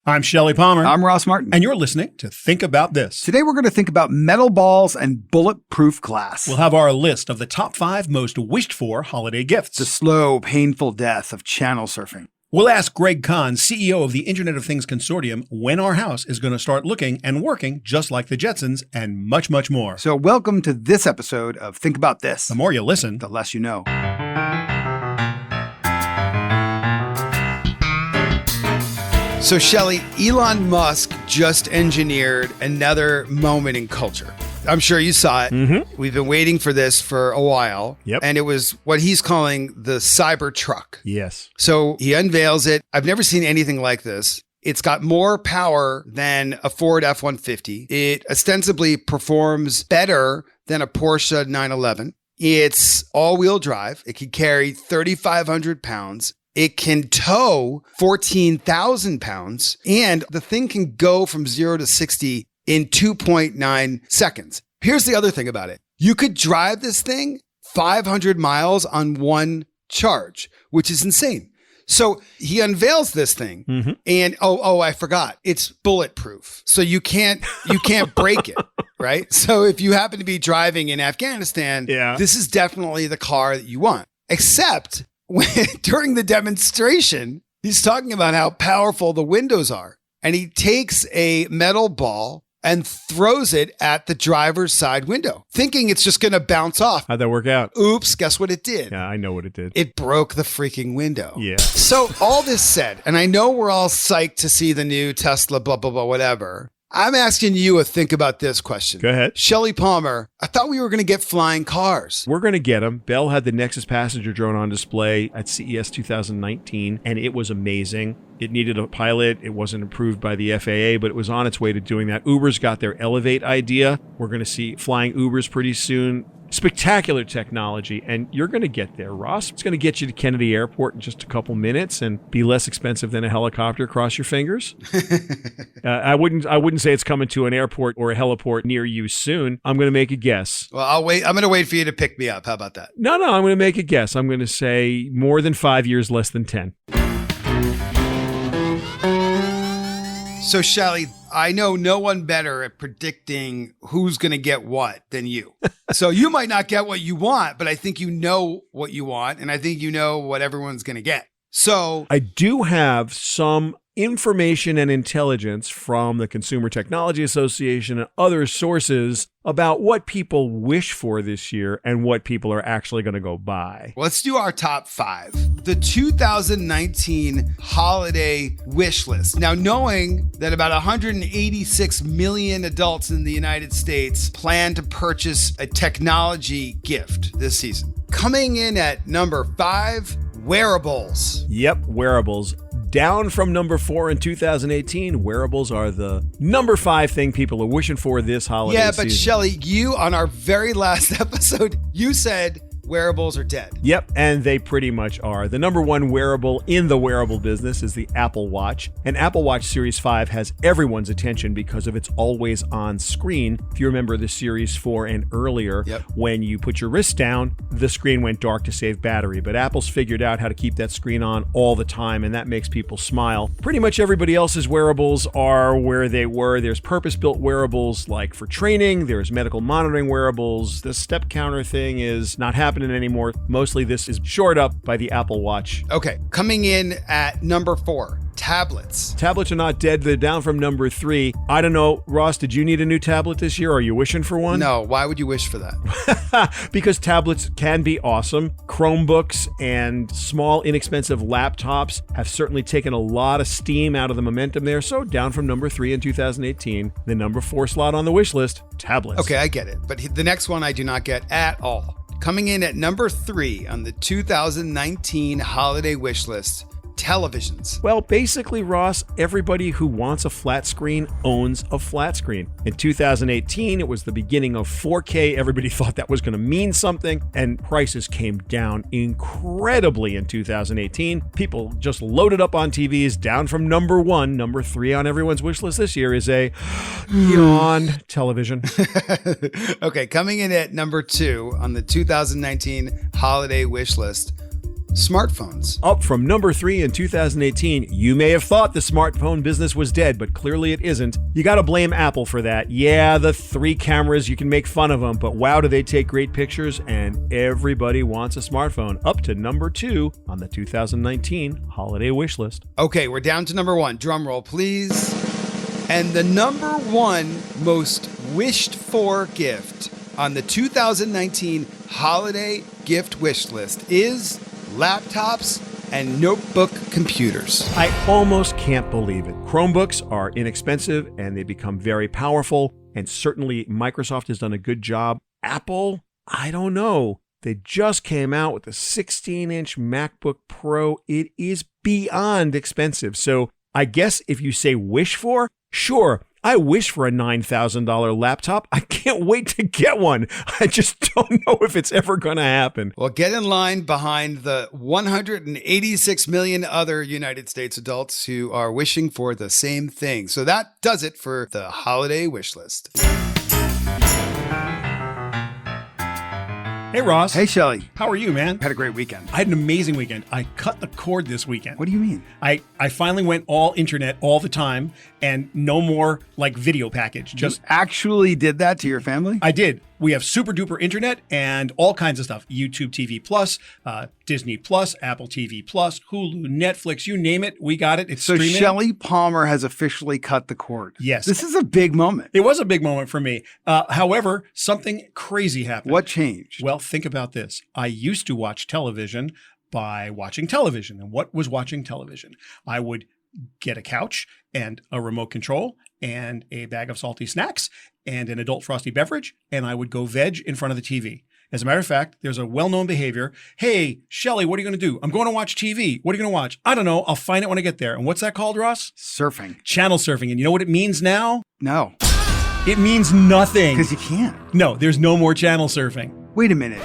I'm Shelly Palmer. I'm Ross Martin. And you're listening to Think About This. Today we're going to think about metal balls and bulletproof glass. We'll have our list of the top 5 most wished for holiday gifts. The slow, painful death of channel surfing. We'll ask Greg Kahn, CEO of the Internet of Things Consortium, when our house is going to start looking and working just like the Jetsons, and much, much more. So welcome to this episode of Think About This. The more you listen, the less you know. So, Shelly, Elon Musk just engineered another moment in culture. I'm sure you saw it. Mm-hmm. We've been waiting for this for a while. Yep. And it was what he's calling the Cybertruck. Yes. So he unveils it. I've never seen anything like this. It's got more power than a Ford F-150. It ostensibly performs better than a Porsche 911. It's all-wheel drive. It can carry 3,500 pounds. It can tow 14,000 pounds, and the thing can go from 0 to 60 in 2.9 seconds. Here's the other thing about it. You could drive this thing 500 miles on one charge, which is insane. So he unveils this thing, and I forgot. It's bulletproof. So you can't break it, right? So if you happen to be driving in Afghanistan, This is definitely the car that you want. Except during the demonstration, he's talking about how powerful the windows are. And he takes a metal ball and throws it at the driver's side window, thinking it's just going to bounce off. How'd that work out? Oops, guess what it did? Yeah, I know what it did. It broke the freaking window. Yeah. So all this said, and I know we're all psyched to see the new Tesla, blah, blah, blah, whatever. I'm asking you to think about this question. Go ahead. Shelly Palmer, I thought we were going to get flying cars. We're going to get them. Bell had the Nexus passenger drone on display at CES 2019, and it was amazing. It needed a pilot. It wasn't approved by the FAA, but it was on its way to doing that. Uber's got their Elevate idea. We're going to see flying Ubers pretty soon. Spectacular technology, and you're going to get there, Ross. It's going to get you to Kennedy Airport in just a couple minutes and be less expensive than a helicopter. Cross your fingers. I wouldn't say it's coming to an airport or a heliport near you soon. I'm going to make a guess. Well, I'll wait. I'm going to wait for you to pick me up. How about that? No, I'm going to make a guess. I'm going to say more than 5 years, less than 10. So, Shelly, I know no one better at predicting who's going to get what than you. So you might not get what you want, but I think you know what you want, and I think you know what everyone's going to get. So I do have some information and intelligence from the Consumer Technology Association and other sources about what people wish for this year and what people are actually going to go buy. Let's do our top 5. The 2019 holiday wish list. Now, knowing that about 186 million adults in the United States plan to purchase a technology gift this season. Coming in at number 5, wearables. Yep, wearables. Down from number 4 in 2018, wearables are the number 5 thing people are wishing for this holiday season. Yeah, but Shelly, you on our very last episode, you said wearables are dead. Yep, and they pretty much are. The number 1 wearable in the wearable business is the Apple Watch. And Apple Watch Series 5 has everyone's attention because of its always-on screen. If you remember the Series 4 and earlier, when you put your wrist down, the screen went dark to save battery. But Apple's figured out how to keep that screen on all the time, and that makes people smile. Pretty much everybody else's wearables are where they were. There's purpose-built wearables like for training. There's medical monitoring wearables. The step counter thing is not happening anymore. Mostly this is shored up by the Apple Watch. Okay, coming in at number 4, tablets. Tablets are not dead. They're down from number 3. I don't know, Ross, did you need a new tablet this year? Are you wishing for one? No, why would you wish for that? Because tablets can be awesome. Chromebooks and small, inexpensive laptops have certainly taken a lot of steam out of the momentum there. So down from number 3 in 2018, the number 4 slot on the wish list, tablets. Okay, I get it. But the next one I do not get at all. Coming in at number 3 on the 2019 holiday wish list, televisions. Well, basically, Ross, everybody who wants a flat screen owns a flat screen. In 2018, it was the beginning of 4K. Everybody thought that was going to mean something, and prices came down incredibly in 2018. People just loaded up on TVs, down from number 1. Number 3 on everyone's wish list this year is a yawn television. Okay, coming in at number 2 on the 2019 holiday wish list, smartphones. Up from number 3 in 2018, you may have thought the smartphone business was dead, but clearly it isn't. You gotta blame Apple for that. Yeah, the 3 cameras, you can make fun of them, but wow, do they take great pictures, and everybody wants a smartphone. Up to number 2 on the 2019 holiday wish list. Okay, we're down to number 1. Drum roll, please. And the number 1 most wished for gift on the 2019 holiday gift wish list is laptops and notebook computers. I almost can't believe it. Chromebooks are inexpensive and they become very powerful, and certainly Microsoft has done a good job. Apple, I don't know. They just came out with a 16-inch MacBook Pro. It is beyond expensive. So I guess if you say wish for, sure, I wish for a $9,000 laptop. I can't wait to get one. I just don't know if it's ever going to happen. Well, get in line behind the 186 million other United States adults who are wishing for the same thing. So that does it for the holiday wish list. Hey, Ross. Hey, Shelly. How are you, man? Had a great weekend. I had an amazing weekend. I cut the cord this weekend. What do you mean? I finally went all internet all the time and no more like video package. Just you actually did that to your family? I did. We have super duper internet and all kinds of stuff. YouTube TV Plus, Disney Plus, Apple TV Plus, Hulu, Netflix, you name it. We got it. It's so streaming. Shelly Palmer has officially cut the cord. Yes. This is a big moment. It was a big moment for me. However, something crazy happened. What changed? Well, think about this. I used to watch television by watching television. And what was watching television? I would get a couch and a remote control and a bag of salty snacks and an adult frosty beverage, and I would go veg in front of the TV. As a matter of fact, there's a well-known behavior. Hey, Shelly, what are you going to do? I'm going to watch TV. What are you going to watch? I don't know. I'll find it when I get there. And what's that called, Ross? Surfing. Channel surfing. And you know what it means now? No. It means nothing. Because you can't. No, there's no more channel surfing. Wait a minute.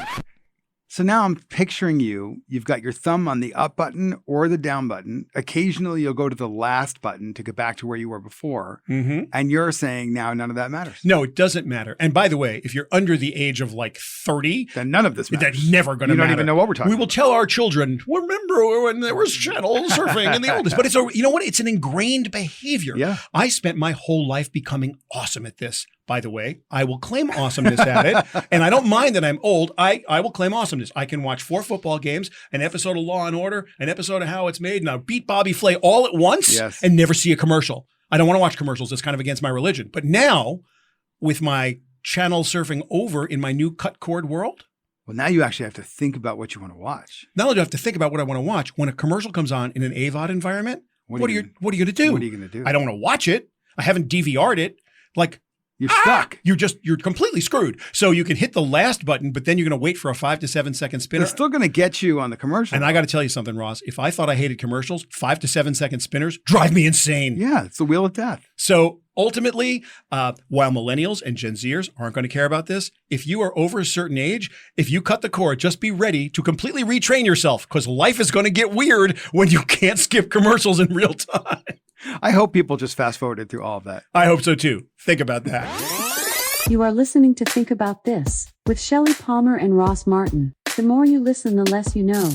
So now I'm picturing you've got your thumb on the up button or the down button. Occasionally you'll go to the last button to get back to where you were before. Mm-hmm. And you're saying now none of that matters. No, it doesn't matter. And by the way, if you're under the age of like 30, then none of this matters. That's never going to matter. You don't even know what we're talking about. We will tell our children, remember when there was channel surfing in the oldest. But you know what? It's an ingrained behavior. Yeah. I spent my whole life becoming awesome at this. By the way, I will claim awesomeness at it. And I don't mind that I'm old. I will claim awesomeness. I can watch 4 football games, an episode of Law & Order, an episode of How It's Made, and I'll beat Bobby Flay all at once and never see a commercial. I don't want to watch commercials. It's kind of against my religion. But now, with my channel surfing over in my new cut cord world. Well, now you actually have to think about what you want to watch. Not only do I have to think about what I want to watch, when a commercial comes on in an AVOD environment, what are you going to do? What are you going to do? I don't want to watch it. I haven't DVR'd it. Like, you're stuck. You're completely screwed. So you can hit the last button, but then you're going to wait for a 5 to 7 second spinner. They're still going to get you on the commercial. And I got to tell you something, Ross. If I thought I hated commercials, 5 to 7 second spinners drive me insane. Yeah, it's the wheel of death. So ultimately, while millennials and Gen Zers aren't going to care about this, if you are over a certain age, if you cut the cord, just be ready to completely retrain yourself, because life is going to get weird when you can't skip commercials in real time. I hope people just fast forwarded through all of that. I hope so too. Think about that. You are listening to Think About This with Shelly Palmer and Ross Martin. The more you listen, the less you know.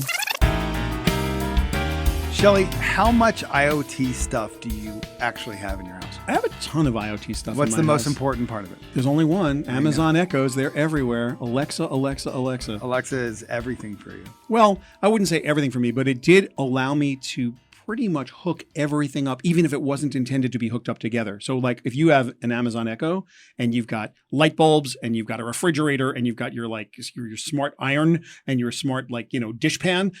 Shelly, how much IoT stuff do you actually have in your house? I have a ton of IoT stuff. What's in my the most house. important part of it? There's only one. Amazon Echoes. They're everywhere. Alexa, Alexa, Alexa. Alexa is everything for you. Well, I wouldn't say everything for me, but it did allow me to pretty much hook everything up, even if it wasn't intended to be hooked up together. So like if you have an Amazon Echo and you've got light bulbs and you've got a refrigerator and you've got your smart iron and your smart dish pan,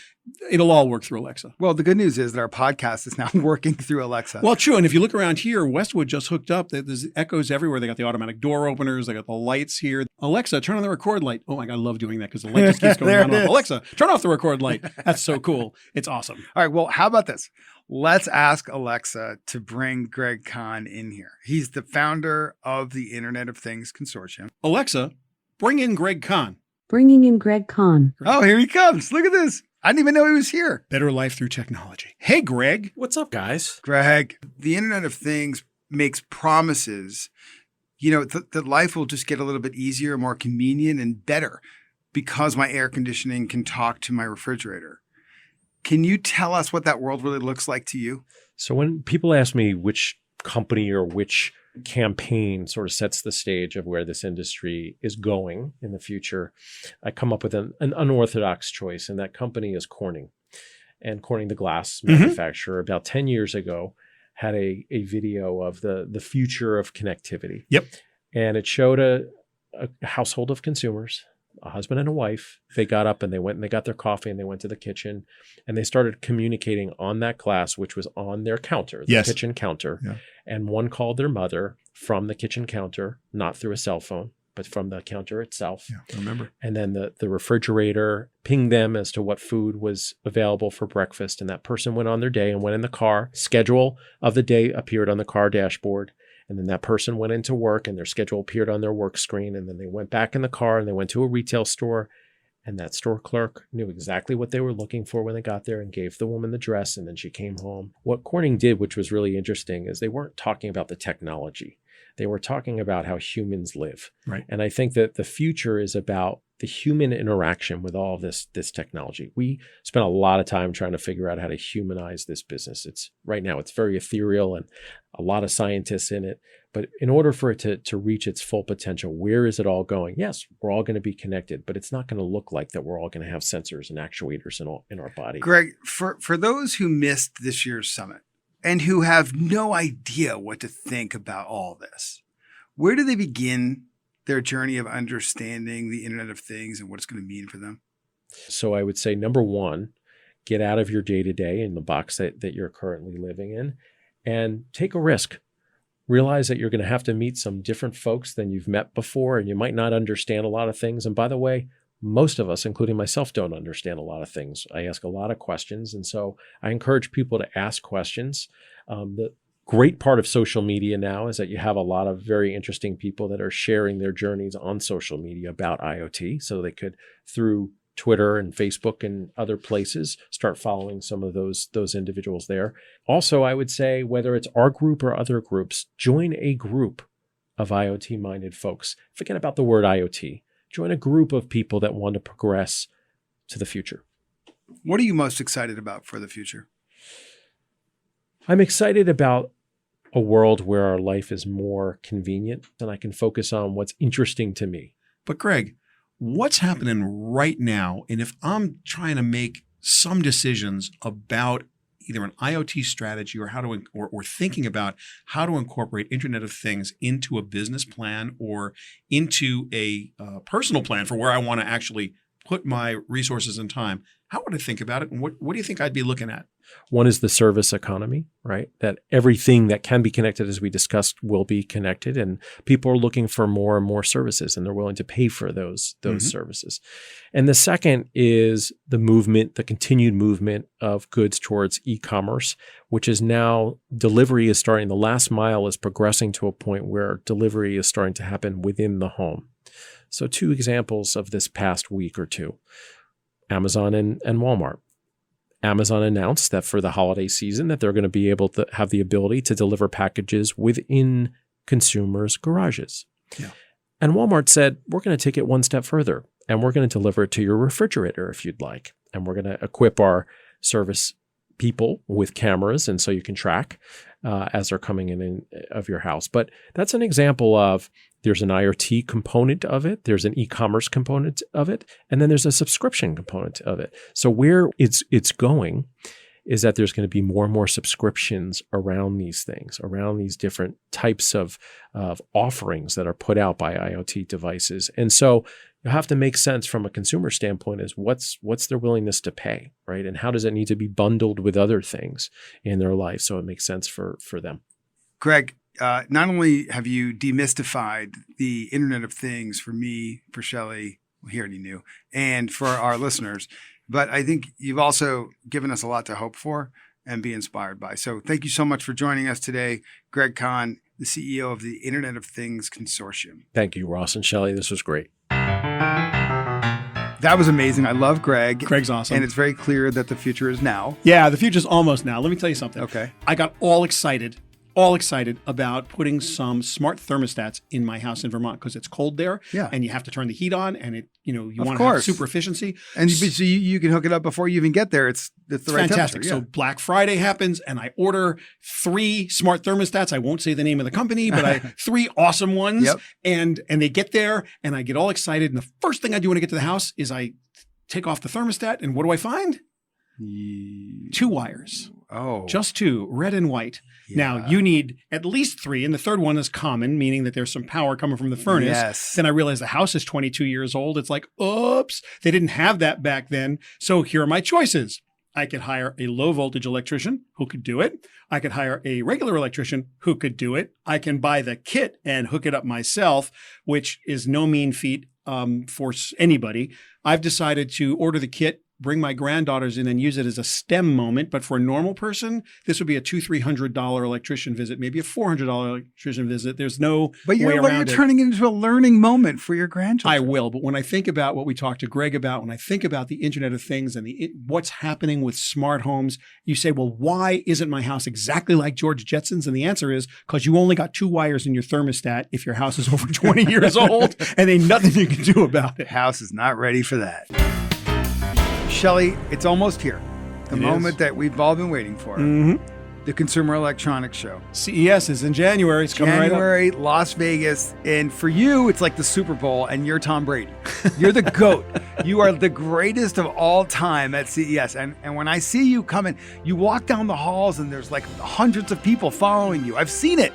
it'll all work through Alexa. Well, the good news is that our podcast is now working through Alexa. Well, true. And if you look around here, Westwood just hooked up. There's Echoes everywhere. They got the automatic door openers. They got the lights here. Alexa, turn on the record light. Oh my God, I love doing that because the light just keeps going on and off. Alexa, turn off the record light. That's so cool. It's awesome. All right. Well, how about this? Let's ask Alexa to bring Greg Kahn in here. He's the founder of the Internet of Things Consortium. Alexa, bring in Greg Kahn. Bringing in Greg Kahn. Oh, here he comes. Look at this. I didn't even know he was here. Better life through technology. Hey, Greg. What's up, guys? Greg, the Internet of Things makes promises, that life will just get a little bit easier, more convenient, and better because my air conditioning can talk to my refrigerator. Can you tell us what that world really looks like to you? So when people ask me which company or which campaign sort of sets the stage of where this industry is going in the future, I come up with an unorthodox choice, and that company is Corning. And Corning, the glass manufacturer, about 10 years ago, had a video of the future of connectivity. Yep. And it showed a household of consumers, a husband and a wife. They got up and they went and they got their coffee and they went to the kitchen and they started communicating on that glass, which was on their counter, the kitchen counter. Yeah. And one called their mother from the kitchen counter, not through a cell phone, but from the counter itself. Yeah, I remember. And then the refrigerator pinged them as to what food was available for breakfast. And that person went on their day and went in the car. Schedule of the day appeared on the car dashboard. And then that person went into work and their schedule appeared on their work screen. And then they went back in the car and they went to a retail store. And that store clerk knew exactly what they were looking for when they got there and gave the woman the dress. And then she came home. What Corning did, which was really interesting, is they weren't talking about the technology. They were talking about how humans live. Right. And I think that the future is about the human interaction with all of this technology. We spent a lot of time trying to figure out how to humanize this business. Right now, it's very ethereal and a lot of scientists in it. But in order for it to reach its full potential, where is it all going? Yes, we're all going to be connected, but it's not going to look like that we're all going to have sensors and actuators in our body. Greg, for those who missed this year's summit and who have no idea what to think about all this, where do they begin their journey of understanding the Internet of Things and what it's going to mean for them? So I would say, number one, get out of your day-to-day in the box that you're currently living in and take a risk. Realize that you're going to have to meet some different folks than you've met before, and you might not understand a lot of things. And by the way, most of us, including myself, don't understand a lot of things. I ask a lot of questions. And so I encourage people to ask questions. The great part of social media now is that you have a lot of very interesting people that are sharing their journeys on social media about IoT. So they could, through Twitter and Facebook and other places, start following some of those individuals there. Also, I would say, whether it's our group or other groups, join a group of IoT-minded folks. Forget about the word IoT. Join a group of people that want to progress to the future. What are you most excited about for the future? I'm excited about a world where our life is more convenient and I can focus on what's interesting to me. But Greg, what's happening right now? And if I'm trying to make some decisions about either an IoT strategy or or thinking about how to incorporate Internet of Things into a business plan or into a personal plan for where I want to actually put my resources and time, how would I think about it? And what do you think I'd be looking at? One is the service economy, right? That everything that can be connected, as we discussed, will be connected. And people are looking for more and more services, and they're willing to pay for those services. And the second is the continued movement of goods towards e-commerce, which is now delivery is starting. The last mile is progressing to a point where delivery is starting to happen within the home. So 2 examples of this past week or two, Amazon and Walmart. Amazon announced that for the holiday season that they're going to be able to have the ability to deliver packages within consumers' garages. Yeah. And Walmart said, we're going to take it one step further and we're going to deliver it to your refrigerator if you'd like. And we're going to equip our service people with cameras, and so you can track as they're coming in of your house. But that's an example of there's an IoT component of it, there's an e-commerce component of it, and then there's a subscription component of it. So where it's going is that there's going to be more and more subscriptions around these things, around these different types of offerings that are put out by IoT devices. And so you have to make sense from a consumer standpoint is what's their willingness to pay, right? And how does it need to be bundled with other things in their life so it makes sense for them? Greg, not only have you demystified the Internet of Things for me, for Shelly, he already knew, and for our listeners, but I think you've also given us a lot to hope for and be inspired by. So thank you so much for joining us today, Greg Kahn, the CEO of the Internet of Things Consortium. Thank you, Ross and Shelly. This was great. That was amazing. I love Greg. Greg's awesome. And it's very clear that the future is now. Yeah, the future's almost now. Let me tell you something. Okay. I got all excited all excited about putting some smart thermostats in my house in Vermont because it's cold there. Yeah. And you have to turn the heat on, and you Of want to have course. super efficiency. And so you can hook it up before you even get there. It's the right Fantastic. temperature. So Black Friday happens, and I order 3 smart thermostats. I won't say the name of the company, but 3 awesome ones. Yep. And they get there, and I get all excited. And the first thing I do when I get to the house is I take off the thermostat, and what do I find? 2 wires. Oh. Just 2, red and white. Yeah. Now, you need at least 3, and the third one is common, meaning that there's some power coming from the furnace. Yes. Then I realize the house is 22 years old. It's like, oops, they didn't have that back then. So here are my choices. I could hire a low voltage electrician who could do it. I could hire a regular electrician who could do it. I can buy the kit and hook it up myself, which is no mean feat for anybody. I've decided to order the kit, bring my granddaughters in and use it as a STEM moment. But for a normal person, this would be a $200-300 electrician visit, maybe a $400 electrician visit. There's no But way around you're it. turning it into a learning moment for your I grandchildren. will. But when I think about what we talked to Greg about, when I think about the Internet of Things and what's happening with smart homes, you say, well, why isn't my house exactly like George Jetson's? And the answer is because you only got 2 wires in your thermostat if your house is over 20 years old, and ain't nothing you can do about it. House is not ready for that. Shelly, it's almost here. The It moment is. that we've all been waiting for. Mm-hmm. The Consumer Electronics Show. CES is in January. It's coming right up. January, Las Vegas. And for you, it's like the Super Bowl, and you're Tom Brady. You're the GOAT. You are the greatest of all time at CES. And when I see you coming, you walk down the halls, and there's like hundreds of people following you. I've seen it.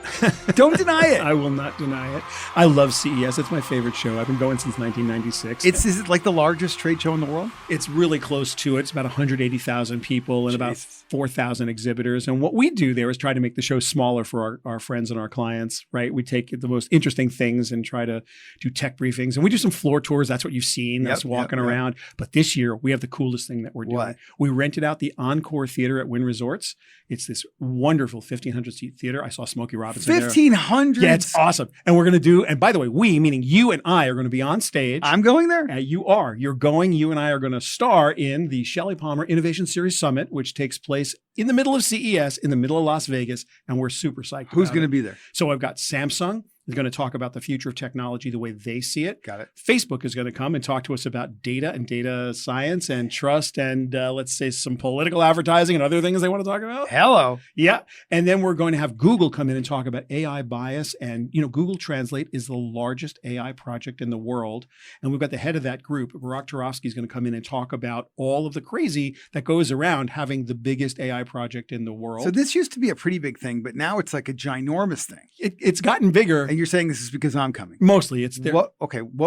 Don't deny it. I will not deny it. I love CES. It's my favorite show. I've been going since 1996. Is it like the largest trade show in the world? It's really close to it. It's about 180,000 people and about 4,000 exhibitors. And what we do there is try to make the show smaller for our friends and our clients, right? We take the most interesting things and try to do tech briefings. And we do some floor tours. That's what you've seen, us walking around. But this year, we have the coolest thing that we're doing. What? We rented out the Encore Theater at Wynn Resorts. It's this wonderful 1,500-seat theater. I saw Smokey Robinson there. 1,500? Yeah, it's awesome. And we're going to do, and by the way, we, meaning you and I, are going to be on stage. I'm going there? You are. You're going. You and I are going to star in the Shelly Palmer Innovation Series Summit, which takes place in the middle of CES, in the middle of Las Vegas, and we're super psyched. Who's about going to it. be there? So I've got Samsung is going to talk about the future of technology the way they see it. Got it. Facebook is going to come and talk to us about data and data science and trust and let's say some political advertising and other things they want to talk about. Hello. Yeah. And then we're going to have Google come in and talk about AI bias. And, Google Translate is the largest AI project in the world. And we've got the head of that group, Barak Turovsky, is going to come in and talk about all of the crazy that goes around having the biggest AI project in the world. So this used to be a pretty big thing, but now it's like a ginormous thing. It's gotten bigger. And you're saying this is because I'm coming. Mostly it's there. What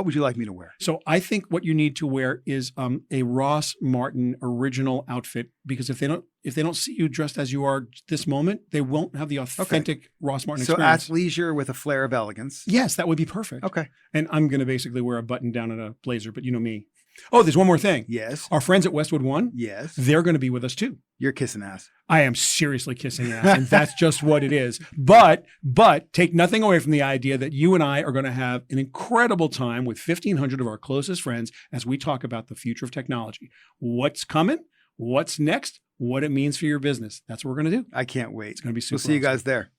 would you like me to wear? So I think what you need to wear is a Ross Martin original outfit, because if they don't see you dressed as you are this moment, they won't have the authentic Ross Martin So experience. athleisure with a flair of elegance. Yes, that would be perfect. Okay. And I'm going to basically wear a button down and a blazer, but you know me. Oh, there's one more thing. Yes. Our friends at Westwood One, Yes. they're going to be with us too. You're kissing ass. I am seriously kissing ass, and that's just what it is. But take nothing away from the idea that you and I are going to have an incredible time with 1,500 of our closest friends as we talk about the future of technology. What's coming? What's next? What it means for your business. That's what we're going to do. I can't wait. It's going to be super We'll see you awesome. guys there.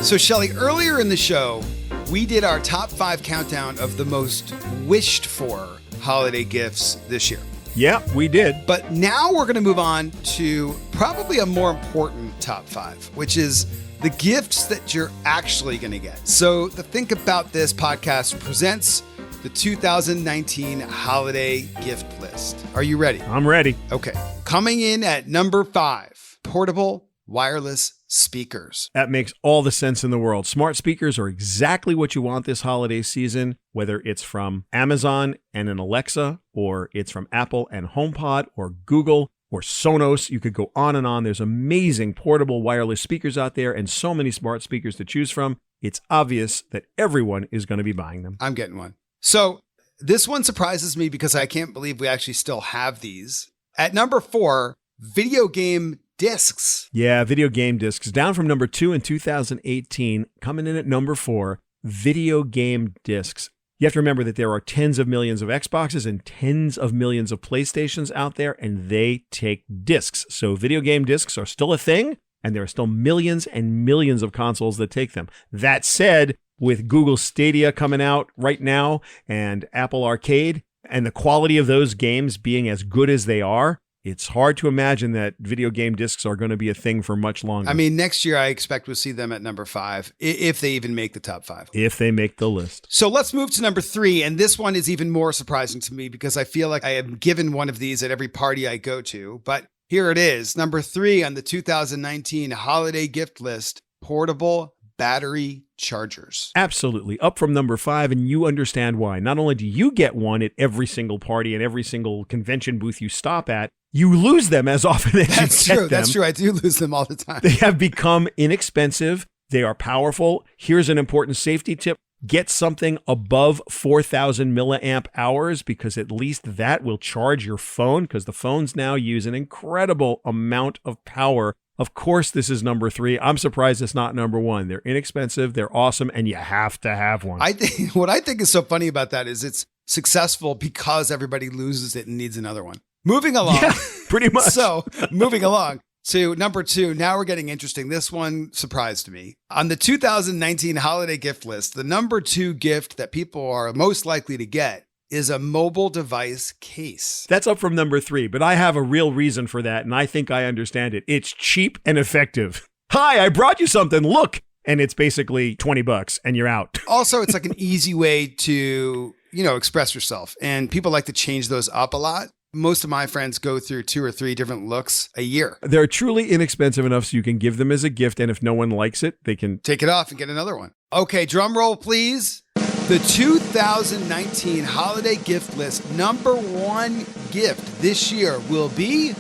So, Shelly, earlier in the show, we did our top 5 countdown of the most wished for holiday gifts this year. Yeah, we did. But now we're going to move on to probably a more important top 5, which is the gifts that you're actually going to get. So the Think About This podcast presents the 2019 holiday gift list. Are you ready? I'm ready. Okay. Coming in at number 5, portable wireless speakers. That makes all the sense in the world. Smart speakers are exactly what you want this holiday season, whether it's from Amazon and an Alexa, or it's from Apple and HomePod, or Google, or Sonos. You could go on and on. There's amazing portable wireless speakers out there and so many smart speakers to choose from. It's obvious that everyone is going to be buying them. I'm getting one. So this one surprises me because I can't believe we actually still have these. At number 4, video game discs. Yeah, video game discs. Down from number 2 in 2018, coming in at number 4, video game discs. You have to remember that there are tens of millions of Xboxes and tens of millions of PlayStations out there, and they take discs. So video game discs are still a thing. and there are still millions and millions of consoles that take them. That said, with Google Stadia coming out right now and Apple Arcade and the quality of those games being as good as they are, it's hard to imagine that video game discs are going to be a thing for much longer. I mean, next year I expect we'll see them at number 5, if they even make the top 5. If they make the list. So let's move to number 3. And this one is even more surprising to me because I feel like I am given one of these at every party I go to. But here it is. Number 3 on the 2019 holiday gift list, portable battery chargers. Absolutely. Up from number 5, and you understand why. Not only do you get one at every single party and every single convention booth you stop at, you lose them as often as That's you get true. them. That's true. I do lose them all the time. They have become inexpensive. They are powerful. Here's an important safety tip. Get something above 4,000 milliamp hours because at least that will charge your phone because the phones now use an incredible amount of power. Of course, this is number 3. I'm surprised it's not number 1. They're inexpensive, they're awesome, and you have to have one. I think what I think is so funny about that is it's successful because everybody loses it and needs another one. Moving along. Yeah, pretty much. So moving along to number 2. Now we're getting interesting. This one surprised me. On the 2019 holiday gift list, the number 2 gift that people are most likely to get is a mobile device case. That's up from number 3, but I have a real reason for that, and I think I understand it. It's cheap and effective. Hi, I brought you something. Look. And it's basically $20 and you're out. Also, it's like an easy way to, express yourself. And people like to change those up a lot. Most of my friends go through 2 or 3 different looks a year. They're truly inexpensive enough so you can give them as a gift, and if no one likes it, they can take it off and get another one. Okay, drum roll, please. The 2019 holiday gift list, number 1 gift this year will be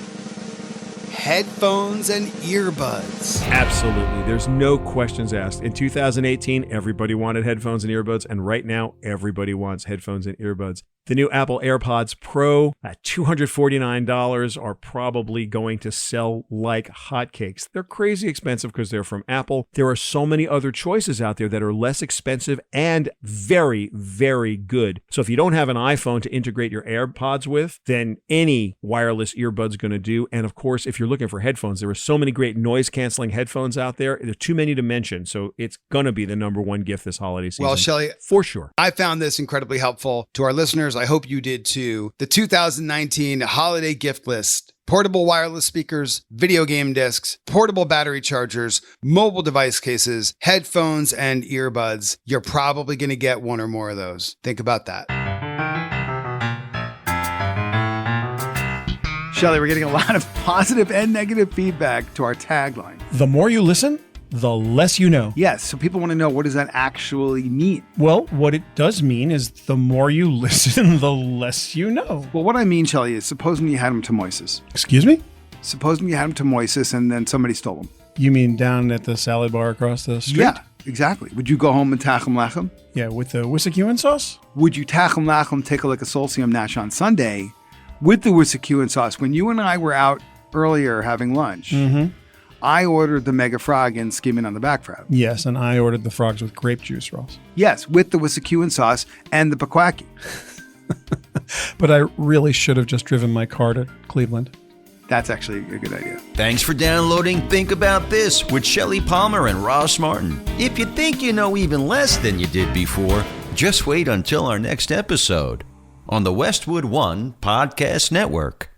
headphones and earbuds. Absolutely. There's no questions asked. In 2018, everybody wanted headphones and earbuds, and right now, everybody wants headphones and earbuds. The new Apple AirPods Pro at $249 are probably going to sell like hotcakes. They're crazy expensive because they're from Apple. There are so many other choices out there that are less expensive and very, very good. So if you don't have an iPhone to integrate your AirPods with, then any wireless earbud's going to do. And of course, if you're looking for headphones, there are so many great noise-canceling headphones out there. There are too many to mention. So it's going to be the number 1 gift this holiday season. Well, Shelly, for sure. I found this incredibly helpful to our listeners. I hope you did too. The 2019 holiday gift list: portable wireless speakers, video game discs, portable battery chargers, mobile device cases, headphones, and earbuds. You're probably going to get one or more of those. Think about that. Shelly, we're getting a lot of positive and negative feedback to our tagline. The more you listen, the less you know. Yes, so people want to know, what does that actually mean? Well, what it does mean is the more you listen, the less you know. Well, what I mean, Shelly, is supposing you had them to Moises. Excuse me? Supposing you had them to Moises and then somebody stole them. You mean down at the salad bar across the street? Yeah, exactly. Would you go home and tachem lechem? Yeah, with the Wissahickon sauce? Would you tachem lechem, take a lick of Solsium Nash on Sunday with the Wissahickon sauce? When you and I were out earlier having lunch, I ordered the Mega Frog and skimming on the back frog. Yes, and I ordered the frogs with grape juice, Ross. Yes, with the Wissahickon sauce and the Pequaki. But I really should have just driven my car to Cleveland. That's actually a good idea. Thanks for downloading Think About This with Shelly Palmer and Ross Martin. If you think you know even less than you did before, just wait until our next episode on the Westwood One Podcast Network.